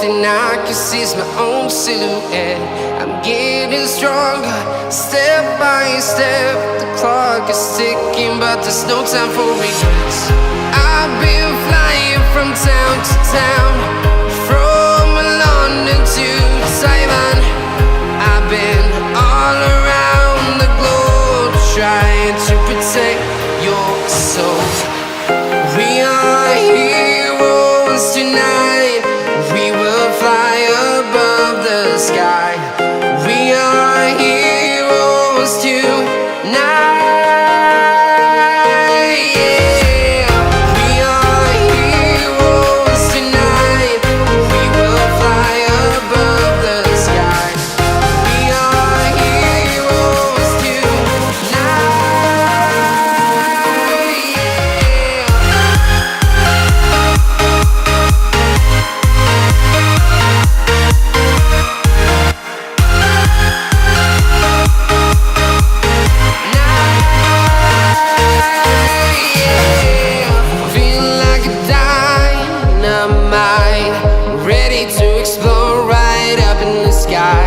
thing I can see is my own silhouette. I'm getting stronger, step by step. The clock is ticking, but there's no time for regrets. I've been flying from town to town, from London to Taiwan. I've been all around the globe, trying to protect your soul. We are heroes tonight. We will fly above the sky. We are heroes tonight. Yeah. We are heroes tonight. We will fly above the sky. We are heroes tonight. Feel like a dynamite, ready to explode right up in the sky.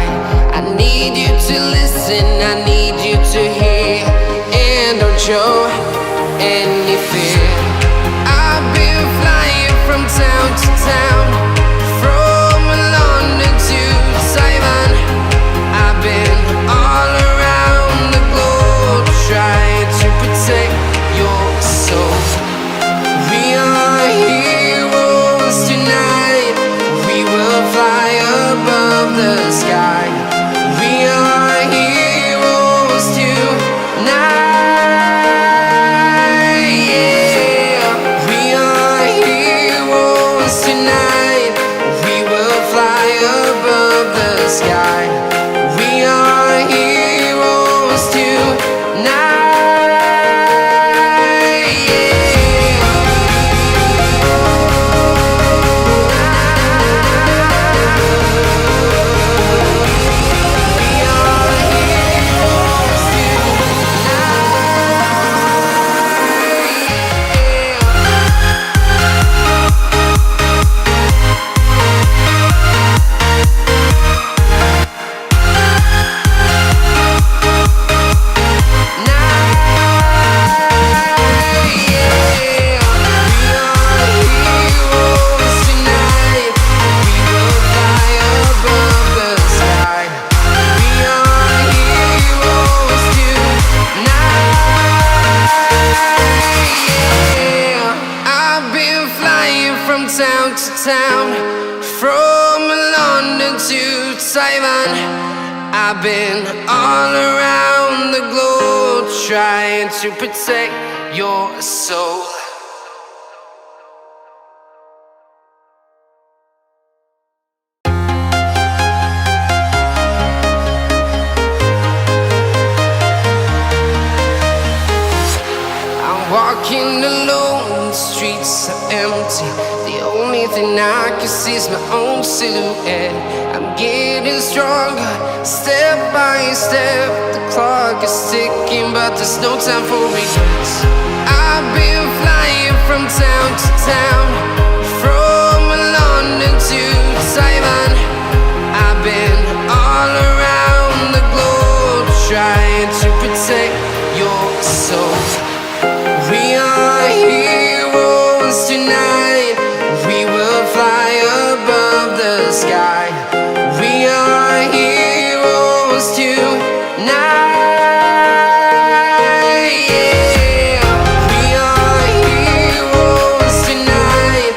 I need you to listen, I need you to hear, and don't show any fear. I've been flying from town to town, from London to Taiwan. I've been all around the globe, trying to protect your soul. We are heroes tonight. We will fly above the sky. We are heroes tonight. Yeah. We are heroes tonight. We will fly above the sky. We are heroes tonight. Town to town, from London to Taiwan. I've been all around the globe, trying to protect your soul. I'm walking alone, the streets are empty. The only thing I can see is my own silhouette. I'm getting stronger, step by step. The clock is ticking, but there's no time for regrets. I've been flying from town to town, from London to Taiwan. I've been all around the globe, trying to protect your soul. We are heroes tonight. We will fly above the sky. We are heroes tonight. Yeah. We are heroes tonight.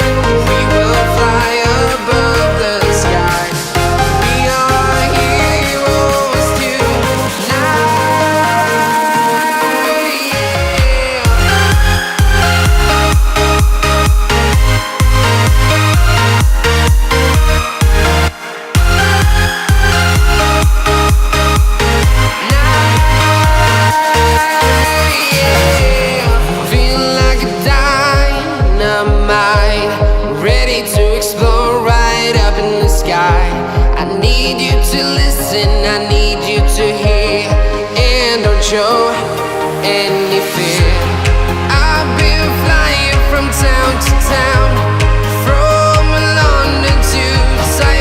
We will fly above the sky. We are heroes tonight. show any fear. I've been flying from town to town, from London to Taiwan.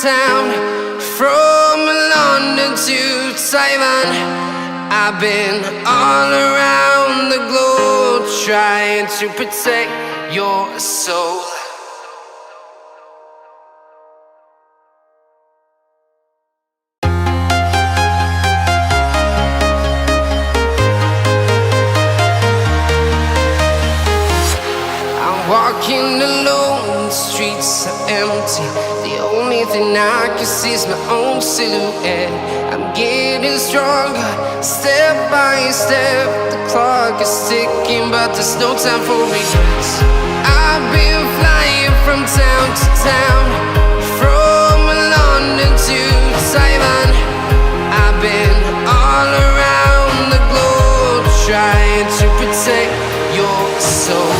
town, from London to Taiwan. I've been all around the globe trying to protect your soul. Walking alone, the streets are empty. The only thing I can see is my own silhouette. I'm getting stronger, step by step. The clock is ticking, but there's no time for regrets. I've been flying from town to town, from London to Taiwan. I've been all around the globe trying to protect your soul.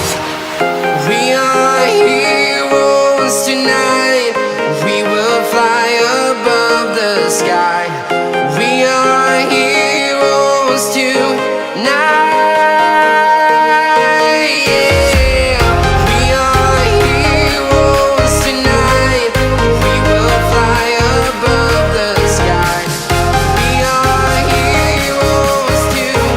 We are heroes tonight. We will fly above the sky. We are heroes tonight. Yeah. We are heroes tonight. We will fly above the sky. We are heroes tonight.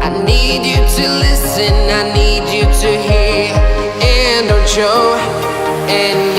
I need you to listen, I need you to hear, and don't show. And